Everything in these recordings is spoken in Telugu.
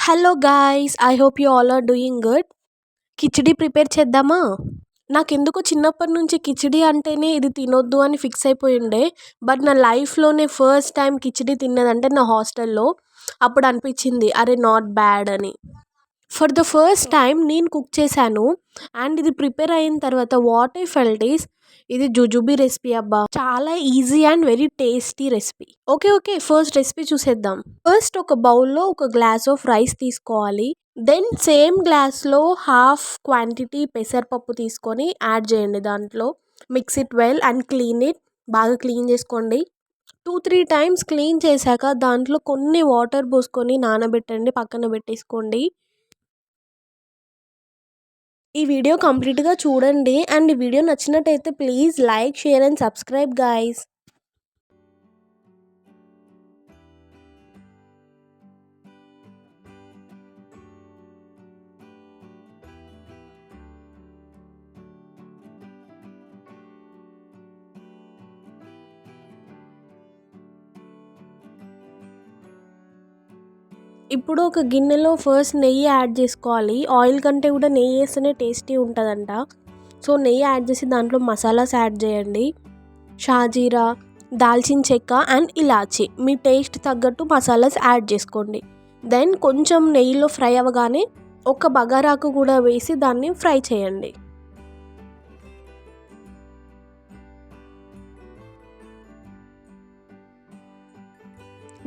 Hello guys, I hope you all are doing good. Khichdi prepare చేద్దామా? నాకెందుకో చిన్నప్పటి నుంచి కిచిడి అంటేనే ఇది తినొద్దు అని ఫిక్స్ అయిపోయి ఉండే. బట్ నా లైఫ్లోనే ఫస్ట్ టైం కిచిడి తిన్నదంటే నా హాస్టల్లో. అప్పుడు అనిపించింది అరే నాట్ బ్యాడ్ అని. ఫర్ ద ఫస్ట్ టైం నేను కుక్ చేశాను. అండ్ ఇది ప్రిపేర్ అయిన తర్వాత వాట్ ఐ ఫెల్ట్ ఈస్ ఇది జుజుబీ రెసిపీ అబ్బా. చాలా easy and very tasty recipe. Okay first recipe చూసేద్దాం. ఫస్ట్ ఒక బౌల్లో ఒక గ్లాస్ ఆఫ్ రైస్ తీసుకోవాలి. దెన్ సేమ్ గ్లాస్లో హాఫ్ క్వాంటిటీ పెసరపప్పు తీసుకొని యాడ్ చేయండి. దాంట్లో mix it well and clean it. బాగా క్లీన్ చేసుకోండి. 2-3 టైమ్స్ క్లీన్ చేశాక దాంట్లో కొన్ని వాటర్ పోసుకొని నానబెట్టండి, పక్కన పెట్టేసుకోండి. ఈ వీడియో కంప్లీట్గా చూడండి. అండ్ ఈ వీడియో నచ్చినట్టయితే please like, share and subscribe guys. ఇప్పుడు ఒక గిన్నెలో ఫస్ట్ నెయ్యి యాడ్ చేసుకోవాలి. ఆయిల్ కంటే కూడా నెయ్యి వేస్తేనే టేస్టీ ఉంటుందంట. సో నెయ్యి యాడ్ చేసి దాంట్లో మసాలాస్ యాడ్ చేయండి. షాజీరా, దాల్చిన చెక్క అండ్ ఇలాచి. మీ టేస్ట్ తగ్గట్టు మసాలాస్ యాడ్ చేసుకోండి. దెన్ కొంచెం నెయ్యిలో ఫ్రై అవ్వగానే ఒక బగారాకు కూడా వేసి దాన్ని ఫ్రై చేయండి.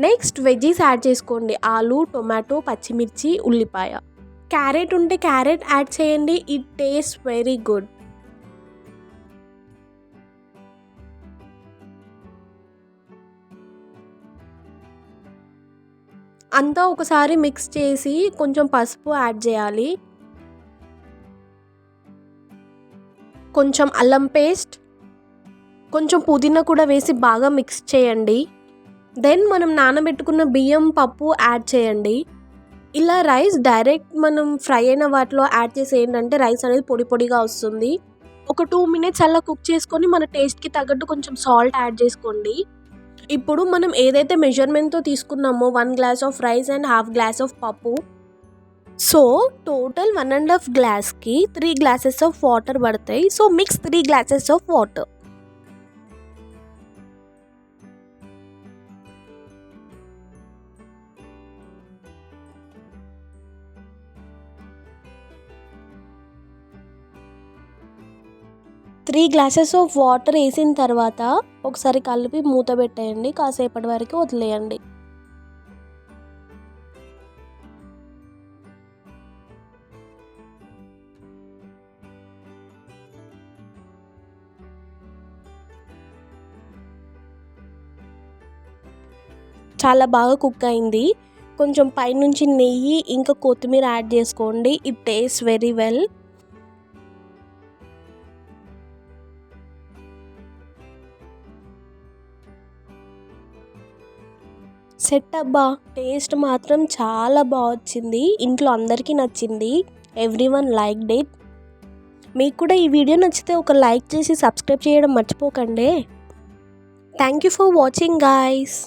నెక్స్ట్ వెజ్జీస్ యాడ్ చేసుకోండి. ఆలు, టొమాటో, పచ్చిమిర్చి, ఉల్లిపాయ. క్యారెట్ ఉంటే క్యారెట్ యాడ్ చేయండి. It taste very good. అంతా ఒకసారి మిక్స్ చేసి కొంచెం పసుపు యాడ్ చేయాలి. కొంచెం అల్లం పేస్ట్, కొంచెం పుదీనా కూడా వేసి బాగా మిక్స్ చేయండి. దెన్ మనం నానబెట్టుకున్న బియ్యం, పప్పు యాడ్ చేయండి. ఇలా రైస్ డైరెక్ట్ మనం ఫ్రై అయిన వాటిలో యాడ్ చేసి ఏంటంటే రైస్ అనేది పొడి పొడిగా వస్తుంది. ఒక 2 మినిట్స్ అలా కుక్ చేసుకొని మన టేస్ట్కి తగ్గట్టు కొంచెం సాల్ట్ యాడ్ చేసుకోండి. ఇప్పుడు మనం ఏదైతే మెజర్మెంట్తో తీసుకున్నామో 1 glass of rice and half glass of పప్పు. సో టోటల్ 1.5 గ్లాస్కి 3 గ్లాసెస్ ఆఫ్ వాటర్ పడతాయి. So mix 3 glasses of water. Three glasses of water వేసిన తర్వాత ఒకసారి కలిపి మూత పెట్టేయండి. కాసేపటి వరకు వదిలేయండి. చాలా బాగా కుక్ అయింది. కొంచెం పైనుంచి నెయ్యి ఇంకా కొత్తిమీర యాడ్ చేసుకోండి. It taste very well. Set అబ్బా. టేస్ట్ మాత్రం చాలా బాగా వచ్చింది. ఇంట్లో అందరికీ నచ్చింది. Everyone liked it. మీకు కూడా ఈ వీడియో నచ్చితే ఒక లైక్ చేసి సబ్స్క్రైబ్ చేయడం మర్చిపోకండి. Thank you for watching guys.